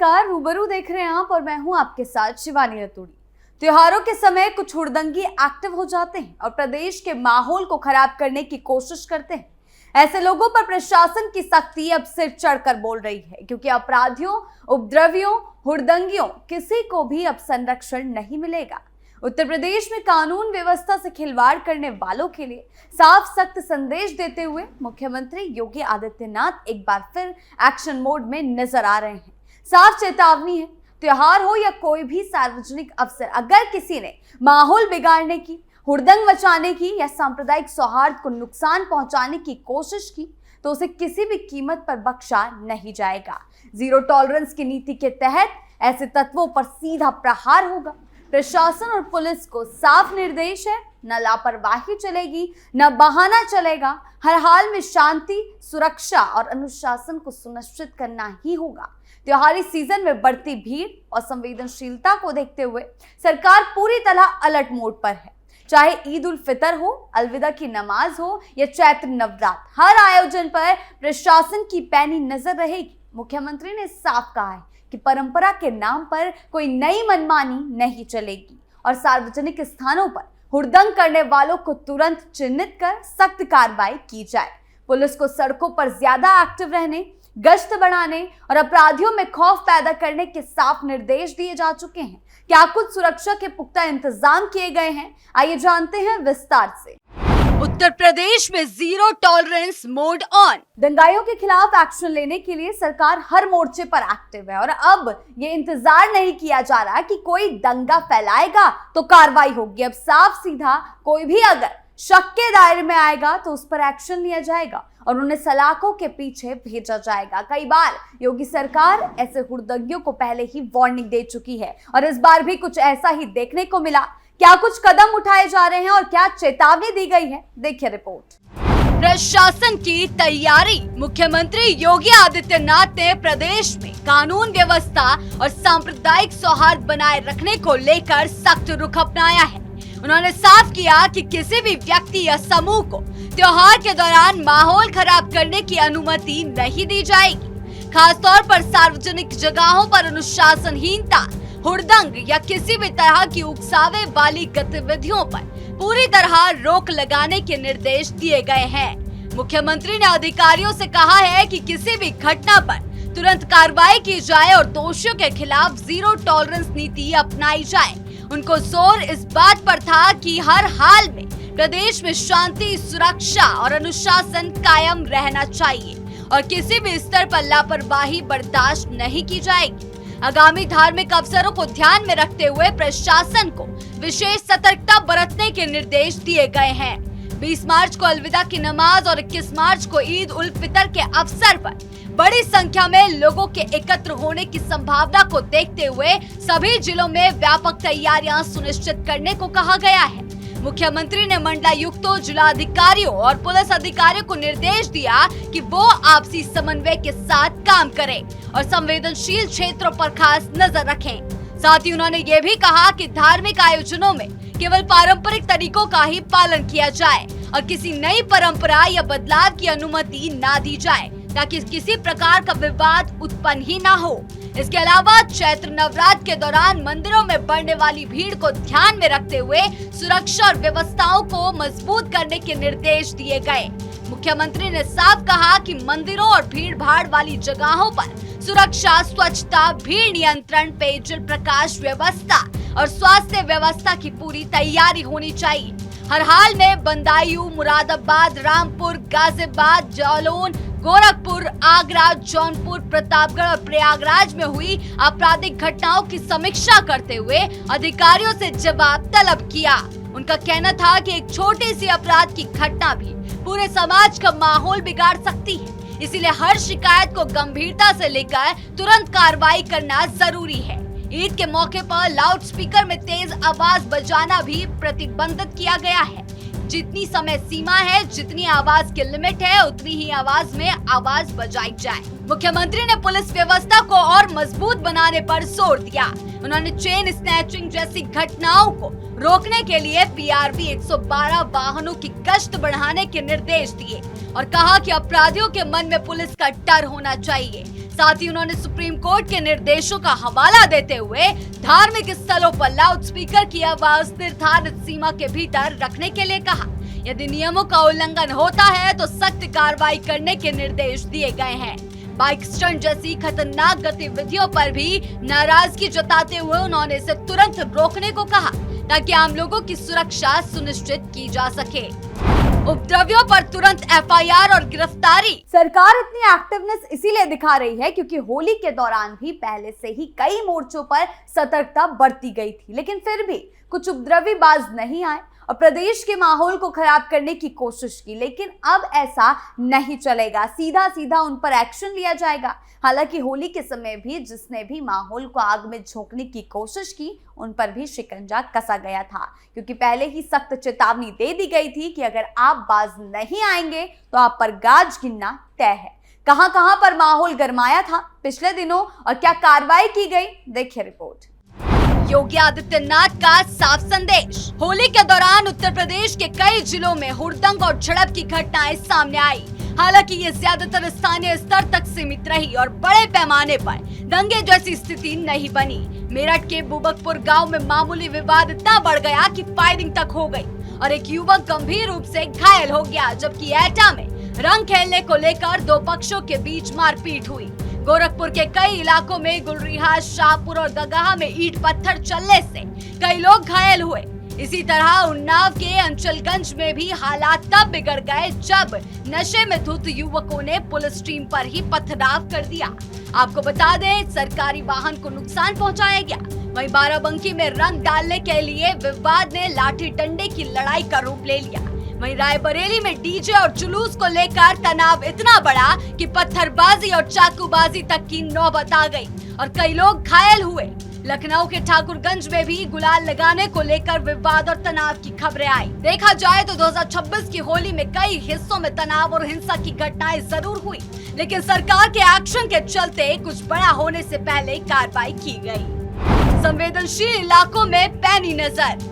नमस्कार, रूबरू देख रहे हैं आप और मैं हूं आपके साथ शिवानी रतूड़ी। त्योहारों के समय कुछ हुड़दंगी एक्टिव हो जाते हैं और प्रदेश के माहौल को खराब करने की कोशिश करते हैं। ऐसे लोगों पर प्रशासन की सख्ती अब सिर चढ़कर बोल रही है, क्योंकि अपराधियों, उपद्रवियों, हुड़दंगियों किसी को भी अब संरक्षण नहीं मिलेगा। उत्तर प्रदेश में कानून व्यवस्था से खिलवाड़ करने वालों के लिए साफ सख्त संदेश देते हुए मुख्यमंत्री योगी आदित्यनाथ एक बार फिर एक्शन मोड में नजर आ रहे हैं। साफ चेतावनी है, त्योहार हो या कोई भी सार्वजनिक अवसर, अगर किसी ने माहौल बिगाड़ने की, हुड़दंग मचाने की या सांप्रदायिक सौहार्द को नुकसान पहुंचाने की कोशिश की तो उसे किसी भी कीमत पर बख्शा नहीं जाएगा। जीरो टॉलरेंस की नीति के तहत ऐसे तत्वों पर सीधा प्रहार होगा। प्रशासन और पुलिस को साफ निर्देश है, न लापरवाही चलेगी, न बहाना चलेगा। हर हाल में शांति, सुरक्षा और अनुशासन को सुनिश्चित करना ही होगा। त्योहारी सीजन में बढ़ती भीड़ और संवेदनशीलता को देखते हुए सरकार पूरी तरह अलर्ट मोड पर है। चाहे ईद उल फितर हो, अलविदा की नमाज हो या चैत्र नवरात्र, हर आयोजन पर प्रशासन की पैनी नजर रहेगी। मुख्यमंत्री ने साफ कहा है कि परंपरा के नाम पर कोई नई मनमानी नहीं चलेगी और सार्वजनिक स्थानों पर हुड़दंग करने वालों को तुरंत चिन्हित कर सख्त कार्रवाई की जाए। पुलिस को सड़कों पर ज्यादा एक्टिव रहने, गश्त बढ़ाने और अपराधियों में खौफ पैदा करने के साफ निर्देश दिए जा चुके हैं। क्या कुछ सुरक्षा के पुख्ता इंतजाम किए गए हैं, आइए जानते हैं विस्तार से। उत्तर प्रदेश में जीरो टॉलरेंस मोड ऑन। दंगाइयों के खिलाफ एक्शन लेने के लिए सरकार हर मोर्चे पर एक्टिव है और अब ये इंतजार नहीं किया जा रहा कि कोई दंगा फैलाएगा तो कार्रवाई होगी। अब साफ सीधा कोई भी अगर शक के दायरे में आएगा तो उस पर एक्शन लिया जाएगा और उन्हें सलाखों के पीछे भेजा जाएगा। कई बार योगी सरकार ऐसे हुड़दंगियों को पहले ही वार्निंग दे चुकी है और इस बार भी कुछ ऐसा ही देखने को मिला। क्या कुछ कदम उठाए जा रहे हैं और क्या चेतावनी दी गई है, देखिए रिपोर्ट। प्रशासन की तैयारी। मुख्यमंत्री योगी आदित्यनाथ ने प्रदेश में कानून व्यवस्था और सांप्रदायिक सौहार्द बनाए रखने को लेकर सख्त रुख अपनाया है। उन्होंने साफ किया कि किसी भी व्यक्ति या समूह को त्योहार के दौरान माहौल खराब करने की अनुमति नहीं दी जाएगी। खासतौर पर सार्वजनिक जगहों पर अनुशासनहीनता, हुड़दंग या किसी भी तरह की उकसावे वाली गतिविधियों पर पूरी तरह रोक लगाने के निर्देश दिए गए हैं। मुख्यमंत्री ने अधिकारियों से कहा है कि किसी भी घटना पर तुरंत कार्रवाई की जाए और दोषियों के खिलाफ जीरो टॉलरेंस नीति अपनाई जाए। उनको जोर इस बात पर था कि हर हाल में प्रदेश में शांति, सुरक्षा और अनुशासन कायम रहना चाहिए और किसी भी स्तर पर लापरवाही बर्दाश्त नहीं की जाएगी। आगामी धार्मिक अवसरों को ध्यान में रखते हुए प्रशासन को विशेष सतर्कता बरतने के निर्देश दिए गए हैं। 20 मार्च को अलविदा की नमाज और 21 मार्च को ईद उल फितर के अवसर पर बड़ी संख्या में लोगों के एकत्र होने की संभावना को देखते हुए सभी जिलों में व्यापक तैयारियां सुनिश्चित करने को कहा गया है। मुख्यमंत्री ने मंडलायुक्तों, जिलाधिकारियों और पुलिस अधिकारियों को निर्देश दिया कि वो आपसी समन्वय के साथ काम करें और संवेदनशील क्षेत्रों पर खास नजर रखें। साथ ही उन्होंने ये भी कहा कि धार्मिक आयोजनों में केवल पारंपरिक तरीकों का ही पालन किया जाए और किसी नई परंपरा या बदलाव की अनुमति ना दी जाए, ताकि किसी प्रकार का विवाद उत्पन्न ही ना हो। इसके अलावा चैत्र नवरात्र के दौरान मंदिरों में बढ़ने वाली भीड़ को ध्यान में रखते हुए सुरक्षा और व्यवस्थाओं को मजबूत करने के निर्देश दिए गए। मुख्यमंत्री ने साफ कहा कि मंदिरों और भीड़ भाड़ वाली जगहों पर सुरक्षा, स्वच्छता, भीड़ नियंत्रण, पेयजल प्रकाश व्यवस्था और स्वास्थ्य व्यवस्था की पूरी तैयारी होनी चाहिए। हर हाल में बदायूं, मुरादाबाद, रामपुर, गाजियाबाद, जालौन, गोरखपुर, आगरा, जौनपुर, प्रतापगढ़ और प्रयागराज में हुई आपराधिक घटनाओं की समीक्षा करते हुए अधिकारियों से जवाब तलब किया। उनका कहना था कि एक छोटी सी अपराध की घटना भी पूरे समाज का माहौल बिगाड़ सकती है, इसीलिए हर शिकायत को गंभीरता से लेकर तुरंत कार्रवाई करना जरूरी है। ईद के मौके पर लाउड स्पीकर में तेज आवाज बजाना भी प्रतिबंधित किया गया है। जितनी समय सीमा है, जितनी आवाज की लिमिट है, उतनी ही आवाज में आवाज बजाई जाए। मुख्यमंत्री ने पुलिस व्यवस्था को और मजबूत बनाने पर जोर दिया। उन्होंने चेन स्नैचिंग जैसी घटनाओं को रोकने के लिए पीआरबी 112 वाहनों की गश्त बढ़ाने के निर्देश दिए और कहा कि अपराधियों के मन में पुलिस का डर होना चाहिए। साथ ही उन्होंने सुप्रीम कोर्ट के निर्देशों का हवाला देते हुए धार्मिक स्थलों पर लाउड स्पीकर की आवाज निर्धारित सीमा के भीतर रखने के लिए कहा। यदि नियमों का उल्लंघन होता है तो सख्त कार्रवाई करने के निर्देश दिए गए हैं। बाइक स्टंट जैसी खतरनाक गतिविधियों पर भी नाराजगी जताते हुए उन्होंने इसे तुरंत रोकने को कहा ताकि आम लोगों की सुरक्षा सुनिश्चित की जा सके। उपद्रवियों पर तुरंत एफआईआर और गिरफ्तारी। सरकार इतनी एक्टिवनेस इसीलिए दिखा रही है क्योंकि होली के दौरान भी पहले से ही कई मोर्चों पर सतर्कता बरती गई थी, लेकिन फिर भी कुछ उपद्रवी बाज नहीं आए और प्रदेश के माहौल को खराब करने की कोशिश की। लेकिन अब ऐसा नहीं चलेगा, सीधा सीधा उन पर एक्शन लिया जाएगा। हालांकि होली के समय भी जिसने भी माहौल को आग में झोंकने की कोशिश की उन पर भी शिकंजा कसा गया था, क्योंकि पहले ही सख्त चेतावनी दे दी गई थी कि अगर आप बाज नहीं आएंगे तो आप पर गाज गिनना तय है। कहां पर माहौल गरमाया था पिछले दिनों और क्या कार्रवाई की गई, देखिए रिपोर्ट। योगी आदित्यनाथ का साफ संदेश। होली के दौरान उत्तर प्रदेश के कई जिलों में हुड़दंग और झड़प की घटनाएं सामने आई। हालांकि ये ज्यादातर स्थानीय स्तर तक सीमित रही और बड़े पैमाने पर दंगे जैसी स्थिति नहीं बनी। मेरठ के बुबकपुर गांव में मामूली विवाद इतना बढ़ गया कि फायरिंग तक हो गई और एक युवक गंभीर रूप से घायल हो गया, जबकि एटा में रंग खेलने को लेकर दो पक्षों के बीच मारपीट हुई। गोरखपुर के कई इलाकों में गुलरिहा, शाहपुर और गगहा में ईंट पत्थर चलने से कई लोग घायल हुए। इसी तरह उन्नाव के अंचलगंज में भी हालात तब बिगड़ गए जब नशे में धुत युवकों ने पुलिस टीम पर ही पथराव कर दिया। आपको बता दें, सरकारी वाहन को नुकसान पहुंचाया गया। वहीं बाराबंकी में रंग डालने के लिए विवाद ने लाठी डंडे की लड़ाई का रूप ले लिया। वहीं रायबरेली में डीजे और जुलूस को लेकर तनाव इतना बढ़ा कि पत्थरबाजी और चाकूबाजी तक की नौबत आ गई और कई लोग घायल हुए। लखनऊ के ठाकुरगंज में भी गुलाल लगाने को लेकर विवाद और तनाव की खबरें आई। देखा जाए तो 2026 की होली में कई हिस्सों में तनाव और हिंसा की घटनाएं जरूर हुई, लेकिन सरकार के एक्शन के चलते कुछ बड़ा होने से पहले कार्रवाई की गई। संवेदनशील इलाकों में पैनी नजर,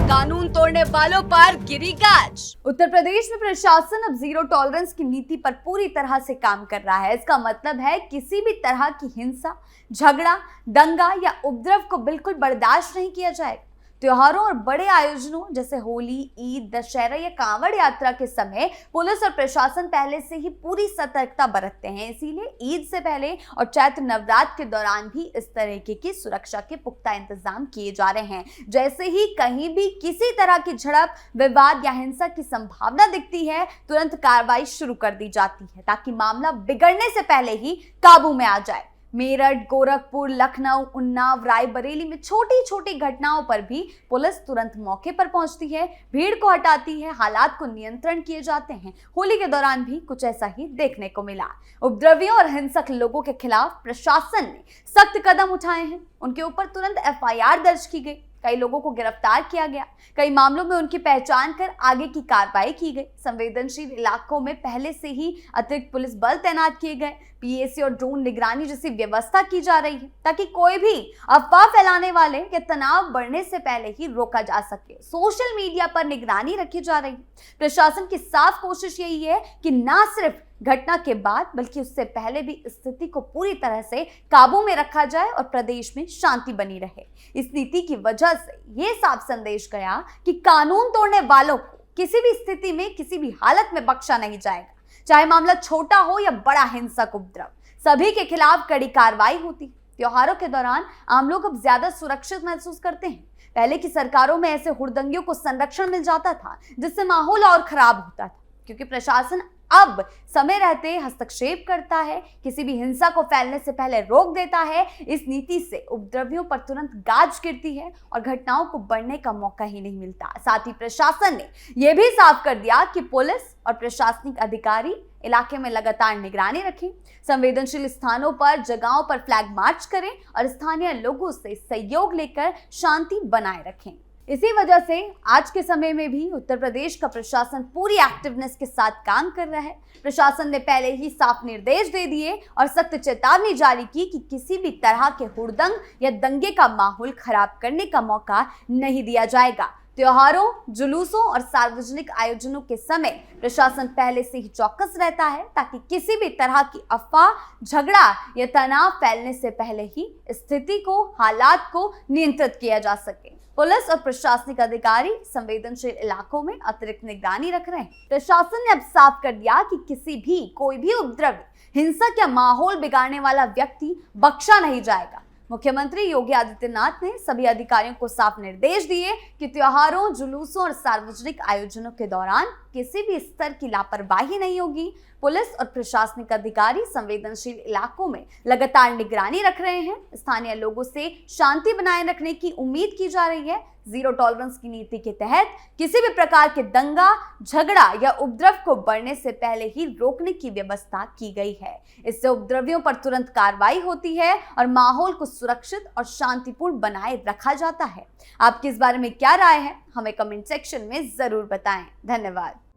कानून तोड़ने वालों पर गिरी गाज। उत्तर प्रदेश में प्रशासन अब जीरो टॉलरेंस की नीति पर पूरी तरह से काम कर रहा है। इसका मतलब है किसी भी तरह की हिंसा, झगड़ा, दंगा या उपद्रव को बिल्कुल बर्दाश्त नहीं किया जाएगा। त्योहारों और बड़े आयोजनों जैसे होली, ईद, दशहरा या कांवड़ यात्रा के समय पुलिस और प्रशासन पहले से ही पूरी सतर्कता बरतते हैं। इसीलिए ईद से पहले और चैत्र नवरात्र के दौरान भी इस तरीके की सुरक्षा के पुख्ता इंतजाम किए जा रहे हैं। जैसे ही कहीं भी किसी तरह की झड़प, विवाद या हिंसा की संभावना दिखती है, तुरंत कार्रवाई शुरू कर दी जाती है ताकि मामला बिगड़ने से पहले ही काबू में आ जाए। मेरठ, गोरखपुर, लखनऊ, उन्नाव, रायबरेली में छोटी छोटी घटनाओं पर भी पुलिस तुरंत मौके पर पहुंचती है, भीड़ को हटाती है, हालात को नियंत्रण किए जाते हैं। होली के दौरान भी कुछ ऐसा ही देखने को मिला। उपद्रवियों और हिंसक लोगों के खिलाफ प्रशासन ने सख्त कदम उठाए हैं। उनके ऊपर तुरंत एफआईआर दर्ज की गई, कई लोगों को गिरफ्तार किया गया, कई मामलों में उनकी पहचान कर आगे की कार्रवाई की गई। संवेदनशील इलाकों में पहले से ही अतिरिक्त पुलिस बल तैनात किए गए, पीएसी और ड्रोन निगरानी जैसी व्यवस्था की जा रही है ताकि कोई भी अफवाह फैलाने वाले के तनाव बढ़ने से पहले ही रोका जा सके। सोशल मीडिया पर निगरानी रखी जा रही है। प्रशासन की साफ कोशिश यही है कि ना सिर्फ घटना के बाद बल्कि उससे पहले भी स्थिति को पूरी तरह से काबू में रखा जाए और प्रदेश में शांति बनी रहे। इस नीति की वजह से ये साफ संदेश गया कि कानून तोड़ने वालों को किसी भी स्थिति में, किसी भी हालत में बख्शा नहीं जाएगा। चाहे मामला छोटा हो या बड़ा हिंसक उपद्रव, सभी के खिलाफ कड़ी कार्रवाई होती। त्योहारों के दौरान आम लोग अब ज्यादा सुरक्षित महसूस करते हैं। पहले की सरकारों में ऐसे हुड़दंगियों को संरक्षण मिल जाता था, जिससे माहौल और खराब होता था, क्योंकि प्रशासन अब समय रहते हस्तक्षेप करता है, किसी भी हिंसा को फैलने से पहले रोक देता है। इस नीति से उपद्रवियों पर तुरंत गाज गिरती है और घटनाओं को बढ़ने का मौका ही नहीं मिलता। साथ ही प्रशासन ने यह भी साफ कर दिया कि पुलिस और प्रशासनिक अधिकारी इलाके में लगातार निगरानी रखें, संवेदनशील स्थानों पर, जगहों पर फ्लैग मार्च करें और स्थानीय लोगों से सहयोग लेकर शांति बनाए रखें। इसी वजह से आज के समय में भी उत्तर प्रदेश का प्रशासन पूरी एक्टिवनेस के साथ काम कर रहा है। प्रशासन ने पहले ही साफ निर्देश दे दिए और सख्त चेतावनी जारी की कि किसी भी तरह के हुड़दंग या दंगे का माहौल खराब करने का मौका नहीं दिया जाएगा। त्योहारों, जुलूसों और सार्वजनिक आयोजनों के समय प्रशासन पहले से ही चौकस रहता है ताकि किसी भी तरह की अफवाह, झगड़ा या तनाव फैलने से पहले ही स्थिति को, हालात को नियंत्रित किया जा सके। पुलिस और प्रशासनिक अधिकारी संवेदनशील इलाकों में अतिरिक्त निगरानी रख रहे हैं। प्रशासन ने अब साफ कर दिया कि कोई भी उपद्रव, हिंसक या माहौल बिगाड़ने वाला व्यक्ति बख्शा नहीं जाएगा। मुख्यमंत्री योगी आदित्यनाथ ने सभी अधिकारियों को साफ निर्देश दिए कि त्योहारों, जुलूसों और सार्वजनिक आयोजनों के दौरान किसी भी स्तर की लापरवाही नहीं होगी। पुलिस और प्रशासनिक अधिकारी संवेदनशील इलाकों में लगातार निगरानी रख रहे हैं। स्थानीय लोगों से शांति बनाए रखने की उम्मीद की जा रही है। जीरो टॉलरेंस की नीति के तहत किसी भी प्रकार के दंगा, झगड़ा या उपद्रव को बढ़ने से पहले ही रोकने की व्यवस्था की गई है। इससे उपद्रवियों पर तुरंत कार्रवाई होती है और माहौल को सुरक्षित और शांतिपूर्ण बनाए रखा जाता है। आपकी इस बारे में क्या राय है, हमें कमेंट सेक्शन में जरूर बताएं। धन्यवाद।